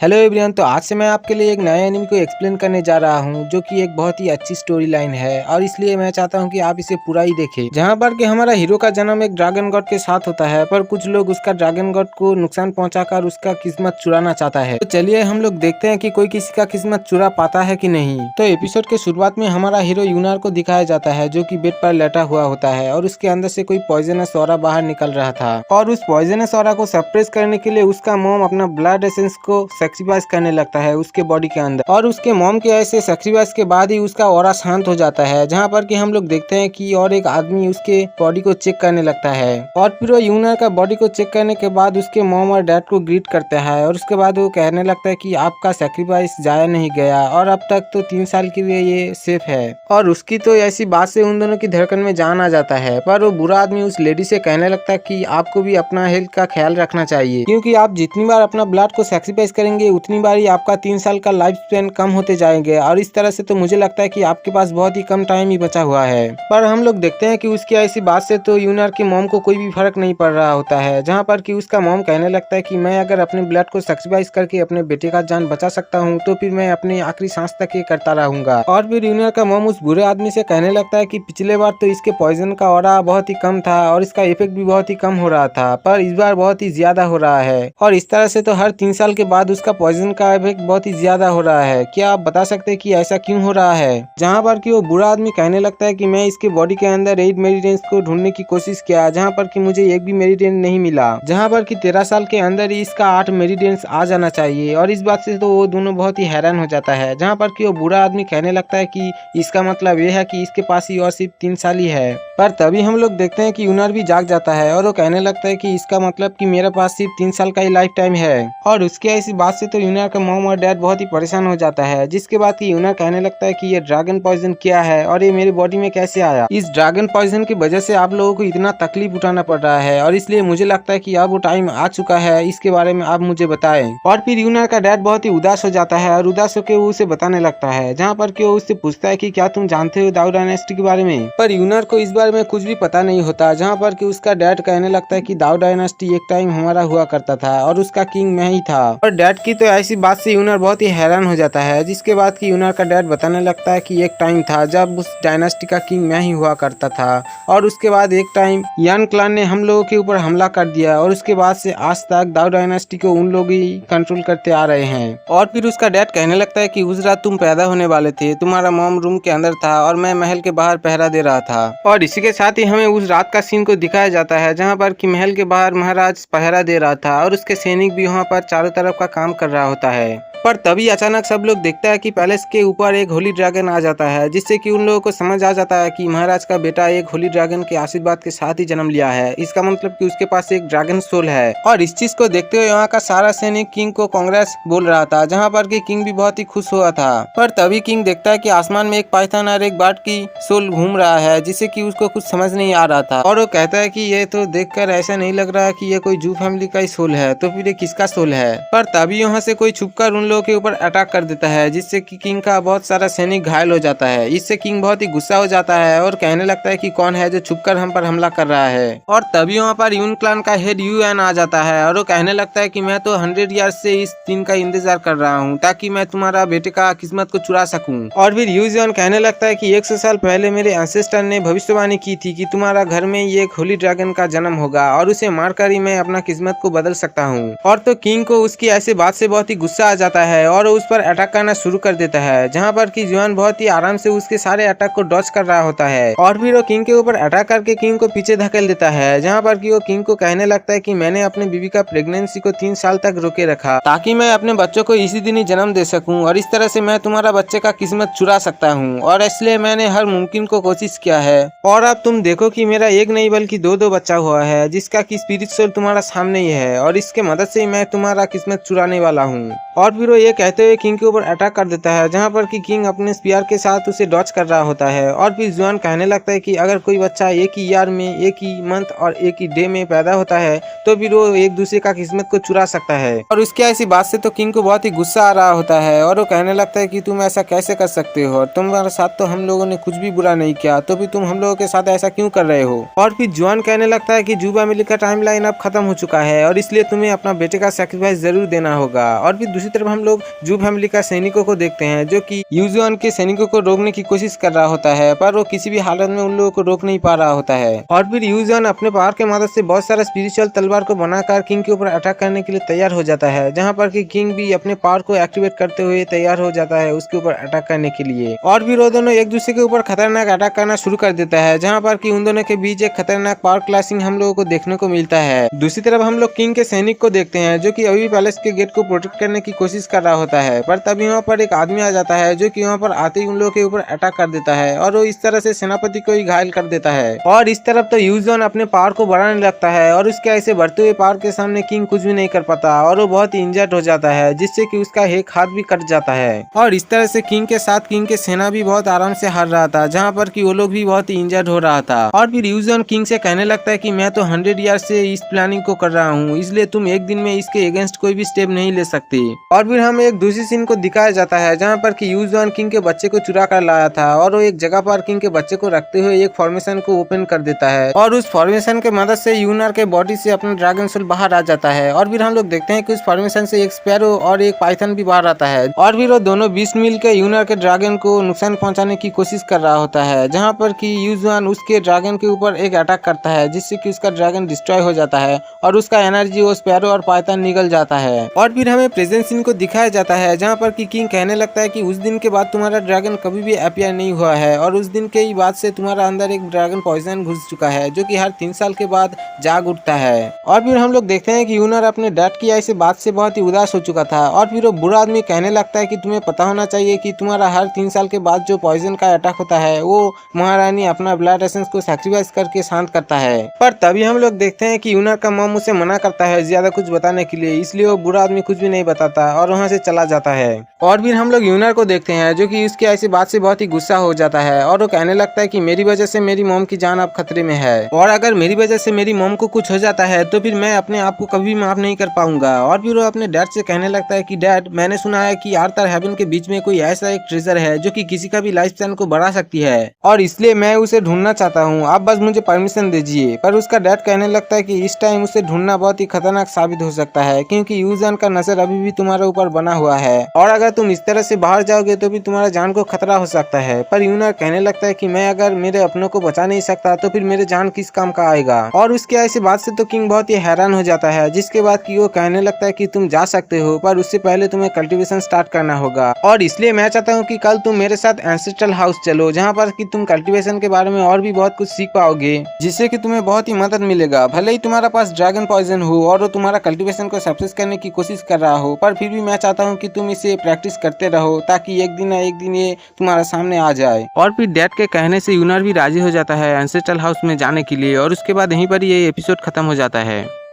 Hello everyone. तो आज से मैं आपके लिए एक नए एनीमे को एक्सप्लेन करने जा रहा हूं, जो कि एक बहुत ही अच्छी स्टोरी लाइन है और इसलिए मैं चाहता हूं कि आप इसे पूरा ही देखें। जहां पर कि हमारा हीरो का जन्म एक ड्रैगन गॉड के साथ होता है, पर कुछ लोग उसका ड्रैगन गॉड को नुकसान पहुंचाकर उसका किस्मत चुराना चाहता है। तो चलिए हम लोग देखते हैं कि कोई किसी का किस्मत चुरा पाता है कि नहीं। तो एपिसोड के शुरुआत में हमारा हीरो यूनार को दिखाया जाता है, जो की बेड पर लेटा हुआ होता है और उसके अंदर से कोई पॉइजनस ऑरा बाहर निकल रहा था। और उस पॉइजनस ऑरा को सप्रेस करने के लिए उसका मॉम अपना ब्लड एसेंस को सैक्रिफाइस करने लगता है उसके बॉडी के अंदर, और उसके मॉम के ऐसे सैक्रिफाइस के बाद ही उसका ऑरा शांत हो जाता है। जहाँ पर कि हम लोग देखते हैं कि और एक आदमी उसके बॉडी को चेक करने लगता है, और फिर वो यूनर का बॉडी को चेक करने के बाद उसके मॉम और डैड को ग्रीट करता है, और उसके बाद वो कहने लगता है कि आपका सैक्रिफाइस जाया नहीं गया और अब तक तो 3 साल के लिए ये सेफ है। और उसकी तो ऐसी बात से उन दोनों की धड़कन में जान आ जाता है। पर वो बुरा आदमी उस लेडी से कहने लगता है कि आपको भी अपना हेल्थ का ख्याल रखना चाहिए, क्योंकि आप जितनी बार अपना ब्लड को सैक्रिफाइस करेंगे उतनी बार ही आपका 3 साल का लाइफ स्पैन कम होते जाएंगे। और इस तरह से तो मुझे लगता है कि आपके पास बहुत ही कम टाइम ही बचा हुआ है। पर हम लोग देखते हैं कि उसकी ऐसी बात से तो यूनर की मॉम को कोई भी फर्क नहीं पड़ रहा होता है। जहाँ पर कि उसका मॉम कहने लगता है कि मैं अगर अपने ब्लड को सैक्रिफाइस करके अपने बेटे का जान बचा सकता हूँ तो फिर मैं अपने आखिरी सांस तक ये करता रहूंगा। और फिर यूनर का मॉम उस बुरे आदमी से कहने लगता है कि पिछले बार तो इसके पॉइजन का ऑरा बहुत ही कम था और इसका इफेक्ट भी बहुत ही कम हो रहा था, पर इस बार बहुत ही ज्यादा हो रहा है। और इस तरह से तो हर 3 साल के बाद उसका पॉइजन का इफेक्ट बहुत ही ज्यादा हो रहा है। क्या आप बता सकते हैं कि ऐसा क्यों हो रहा है? जहाँ पर कि वो बुरा आदमी कहने लगता है कि मैं इसके बॉडी के अंदर 8 मेरिडियंस को ढूंढने की कोशिश किया, जहाँ पर कि मुझे एक भी मेरिडियन नहीं मिला। जहाँ पर कि 13 साल के अंदर ही इसका 8 मेरिडियंस आ जाना चाहिए। और इस बात से तो वो दोनों बहुत ही हैरान हो जाता है। जहाँ पर कि वो बुरा आदमी कहने लगता है कि इसका मतलब ये है कि इसके पास ही और सिर्फ 3 साल ही है। पर तभी हम लोग देखते हैं कि यूनर भी जाग जाता है और वो कहने लगता है कि इसका मतलब कि मेरे पास सिर्फ 3 साल का ही लाइफ टाइम है। और उसकी ऐसी बात से तो यूनर का मॉम और डैड बहुत ही परेशान हो जाता है, जिसके बाद कि यूनर कहने लगता है कि ये ड्रैगन पॉइजन क्या है और ये मेरी बॉडी में कैसे आया। इस ड्रैगन पॉइजन की वजह से आप लोगों को इतना तकलीफ उठाना पड़ रहा है, और इसलिए मुझे लगता है कि अब वो टाइम आ चुका है, इसके बारे में आप मुझे बताएं। और फिर यूनर का डैड बहुत ही उदास हो जाता है और उदास होकर वो उसे बताने लगता है, जहाँ पर कि वो उससे पूछता है कि क्या तुम जानते हो दाऊ डायनेस्टी के बारे में। पर यूनर को इस बारे में कुछ भी पता नहीं होता। जहाँ पर कि उसका डैड कहने लगता है कि दाऊ डायनेस्टी एक टाइम हमारा हुआ करता था और उसका किंग मैं ही था। और डैड की तो ऐसी बात से यूनर बहुत ही हैरान हो जाता है, जिसके बाद कि यूनर का डैड बताने लगता है कि एक टाइम था जब उस डायनेस्टी का किंग मैं ही हुआ करता था, और उसके बाद एक टाइम यान क्लान ने हम लोगों के ऊपर हमला कर दिया, और उसके बाद से आज तक दाऊ डायनेस्टी को उन लोग ही कंट्रोल करते आ रहे हैं। और फिर उसका डैड कहने लगता है कि उस रात तुम पैदा होने वाले थे, तुम्हारा मॉम रूम के अंदर था और मैं महल के बाहर पहरा दे रहा था। और इसी के साथ ही हमें उस रात का सीन को दिखाया जाता है, जहाँ पर कि महल के बाहर महाराज पहरा दे रहा था और उसके सैनिक भी वहाँ पर चारों तरफ का काम कर रहा होता है। पर तभी अचानक सब लोग देखता है कि पैलेस के ऊपर एक होली ड्रैगन आ जाता है, जिससे कि उन लोगों को समझ आ जाता है कि महाराज का बेटा एक होली ड्रैगन के आशीर्वाद के साथ ही जन्म लिया है। इसका मतलब कि उसके पास एक ड्रैगन सोल है। और इस चीज को देखते हुए वहाँ का सारा सैनिक किंग को कांग्रेस बोल रहा था, जहाँ पर कि किंग भी बहुत ही खुश हुआ था। पर तभी किंग देखता है कि आसमान में एक पाइथन और एक बर्ड की सोल घूम रहा है, जिससे कि उसको कुछ समझ नहीं आ रहा था। और वो कहता है कि ये तो देखकर ऐसा नहीं लग रहा कि ये कोई जू फैमिली का ही सोल है, तो फिर ये किसका सोल है। पर तभी वहाँ से कोई छुपकर उन लोगों के ऊपर अटैक कर देता है, जिससे कि किंग का बहुत सारा सैनिक घायल हो जाता है। इससे किंग बहुत ही गुस्सा हो जाता है और कहने लगता है कि कौन है जो छुपकर हम पर हमला कर रहा है। और तभी वहाँ पर यून क्लान का हेड यूएन आ जाता है और वो कहने लगता है कि मैं तो 100 ईयर से इस दिन का इंतजार कर रहा हूँ, ताकि मैं तुम्हारा बेटे का किस्मत को चुरा सकूं। और फिर यूएन कहने लगता है कि 100 साल पहले मेरे एंसेस्टर ने भविष्यवाणी की थी कि तुम्हारा घर में ये एक होली ड्रैगन का जन्म होगा और उसे मारकर ही मैं अपना किस्मत को बदल सकता हूँ। और तो किंग को उसकी ऐसी बात से बहुत ही गुस्सा आ जाता है और उस पर अटैक करना शुरू कर देता है, जहाँ पर कि जुआन बहुत ही आराम से उसके सारे अटैक को डॉज कर रहा होता है। और फिर वो किंग के ऊपर अटैक करके किंग को पीछे धकेल देता है, जहाँ पर कि वो किंग को कहने लगता है कि मैंने अपने बीवी का प्रेगनेंसी को 3 साल तक रोके रखा, ताकि मैं अपने बच्चों को इसी दिन ही जन्म दे सकूं, और इस तरह से मैं तुम्हारा बच्चे का किस्मत चुरा सकता हूँ, और इसलिए मैंने हर मुमकिन को कोशिश किया है। और अब तुम देखो कि मेरा एक नहीं बल्कि दो बच्चा हुआ है, जिसका कि स्पिरिट सोल तुम्हारा सामने ही है, और इसके मदद से मैं तुम्हारा किस्मत चुराने वाला हूँ। और फिर वो ये कहते हुए किंग के ऊपर अटैक कर देता है, जहाँ पर कि किंग अपने स्पीयर के साथ उसे डॉच कर रहा होता है। और फिर जुआन कहने लगता है कि अगर कोई बच्चा एक ही ईयर में, एक ही मंथ और एक ही डे में पैदा होता है तो फिर वो एक दूसरे का किस्मत को चुरा सकता है। और उसकी ऐसी बात से तो किंग को बहुत ही गुस्सा आ रहा होता है और वो कहने लगता है कि तुम ऐसा कैसे कर सकते हो, तुम्हारे साथ तो हम लोगों ने कुछ भी बुरा नहीं किया, तो फिर तुम हम लोगों के साथ ऐसा क्यों कर रहे हो। और फिर जुआन कहने लगता है कि जू फैमिली का टाइम लाइन अब खत्म हो चुका है और इसलिए तुम्हें अपना बेटे का सैक्रिफाइस जरूर देना होगा। और फिर दूसरी दूसरी तरफ हम लोग जू फैमिली का सैनिकों को देखते हैं जो कि यूजुआन के सैनिकों को रोकने की कोशिश कर रहा होता है, पर वो किसी भी हालत में उन लोगों को रोक नहीं पा रहा होता है। और फिर यूजुआन अपने पावर की मदद से बहुत सारा स्पिरिचुअल तलवार को बनाकर किंग के ऊपर अटैक करने के लिए तैयार हो जाता है, जहाँ पर कि किंग भी अपने पावर को एक्टिवेट करते हुए तैयार हो जाता है उसके ऊपर अटैक करने के लिए। और फिर वो दोनों एक दूसरे के ऊपर खतरनाक अटैक करना शुरू कर देता है, जहाँ पर कि उन दोनों के बीच एक खतरनाक पावर क्लैशिंग हम लोगों को देखने को मिलता है। दूसरी तरफ हम लोग किंग के सैनिक को देखते हैं जो कि अभी पैलेस के गेट को प्रोटेक्ट करने की कोशिश कर रहा होता है, पर तभी वहाँ पर एक आदमी आ जाता है जो कि वहाँ पर आते ही उन लोगों के ऊपर अटैक कर देता है और वो इस तरह से सेनापति को ही घायल कर देता है। और इस तरफ तो यूजुआन अपने पावर को बढ़ाने लगता है और उसके ऐसे बढ़ते हुए पावर के सामने किंग कुछ भी नहीं कर पाता और वो बहुत ही इंजर्ड हो जाता है, जिससे कि उसका एक हाथ भी कट जाता है। और इस तरह से किंग के साथ किंग के सेना भी बहुत आराम से हार रहा था, जहाँ पर कि वो लोग भी बहुत ही इंजर्ड हो रहा था। और फिर यूजुआन किंग से कहने लगता है कि मैं तो 100 ईयर से इस प्लानिंग को कर रहा हूँ, इसलिए तुम एक दिन में इसके अगेंस्ट कोई भी स्टेप नहीं ले सकते। और फिर हमें एक दूसरी सीन को दिखाया जाता है जहाँ पर कि यूजुआन किंग के बच्चे को चुरा कर लाया था और वो एक जगह पर किंग के बच्चे को रखते हुए एक फॉर्मेशन को ओपन कर देता है और उस फॉर्मेशन के मदद से यूनार के बॉडी से अपना ड्रैगन सोल बाहर आ जाता है। और फिर हम लोग देखते हैं कि उस फॉर्मेशन से एक स्पैरो और एक पाइथन भी बाहर आता है और फिर वो दोनों 20 मील के यूनार के ड्रैगन को नुकसान पहुंचाने की कोशिश कर रहा होता है, जहां पर कि यूजुआन उसके ड्रैगन के ऊपर एक अटैक करता है जिससे कि उसका ड्रैगन डिस्ट्रॉय हो जाता है और उसका एनर्जी वो स्पैरो और पाइथन निकल जाता है। और फिर हमें प्रेजेंट सीन को दिखाया जाता है जहाँ पर कि किंग कहने लगता है कि उस दिन के बाद तुम्हारा ड्रैगन कभी भी अपीयर नहीं हुआ है और उस दिन के बाद से तुम्हारा अंदर एक ड्रैगन पॉइजन घुस चुका है जो कि हर 3 साल के बाद जाग उठता है। और फिर हम लोग देखते हैं कि यूनर अपने डैड की ऐसी बात से बहुत ही उदास हो चुका था और फिर वो बुरा आदमी कहने लगता है कि तुम्हें पता होना चाहिए कि तुम्हारा हर 3 साल के बाद जो पॉइजन का अटैक होता है वो महारानी अपना ब्लड एसेंस को सैक्रिफाइस करके शांत करता है। पर तभी हम लोग देखते हैं कि यूनर का मॉम उसे मना करता है ज्यादा कुछ बताने के लिए, इसलिए वो बुरा आदमी कुछ भी नहीं बताता और वहाँ से चला जाता है। और फिर हम लोग यूनर को देखते हैं जो कि उसकी ऐसी बात से बहुत ही गुस्सा हो जाता है और वो कहने लगता है कि मेरी वजह से मेरी मॉम की जान अब खतरे में है और अगर मेरी वजह से मेरी मॉम को कुछ हो जाता है तो फिर मैं अपने आप को कभी माफ नहीं कर पाऊंगा। और फिर वो अपने डैड से कहने लगता है कि डैड, मैंने सुना है कि आर्थर हेवन के बीच में कोई ऐसा एक ट्रेजर है जो कि किसी का भी लाइफ स्पैन को बढ़ा सकती है और इसलिए मैं उसे ढूंढना चाहता हूँ, आप बस मुझे परमिशन दीजिए। पर उसका डैड कहने लगता है कि इस टाइम उसे ढूंढना बहुत ही खतरनाक साबित हो सकता है क्योंकि यूजुआन का नजर अभी भी तुम्हारे ऊपर बना हुआ है और अगर तुम इस तरह से बाहर जाओगे तो भी तुम्हारा जान को खतरा हो सकता है। पर यूनर कहने लगता है कि मैं अगर मेरे अपनों को बचा नहीं सकता तो फिर मेरे जान किस काम का आएगा। और उसके ऐसी बात से तो किंग बहुत ही हैरान हो जाता है, जिसके बाद कि वो कहने लगता है कि तुम जा सकते हो पर उससे पहले तुम्हें कल्टीवेशन स्टार्ट करना होगा और इसलिए मैं चाहता हूँ कि कल तुम मेरे साथ एंसेस्ट्रल हाउस चलो, जहाँ पर कि तुम कल्टीवेशन के बारे में और भी बहुत कुछ सीख पाओगे जिससे कि तुम्हें बहुत ही मदद मिलेगा। भले ही तुम्हारा पास ड्रैगन पॉइजन हो और वो तुम्हारा कल्टीवेशन को सक्सेस करने की कोशिश कर रहा हो, पर फिर भी मैं चाहता हूँ कि तुम इसे प्रैक्टिस करते रहो ताकि एक दिन ना एक दिन ये तुम्हारा सामने आ जाए। और फिर डैड के कहने से यूनर भी राजी हो जाता है एंसेस्ट्रल हाउस में जाने के लिए और उसके बाद यहीं पर ये एपिसोड खत्म हो जाता है।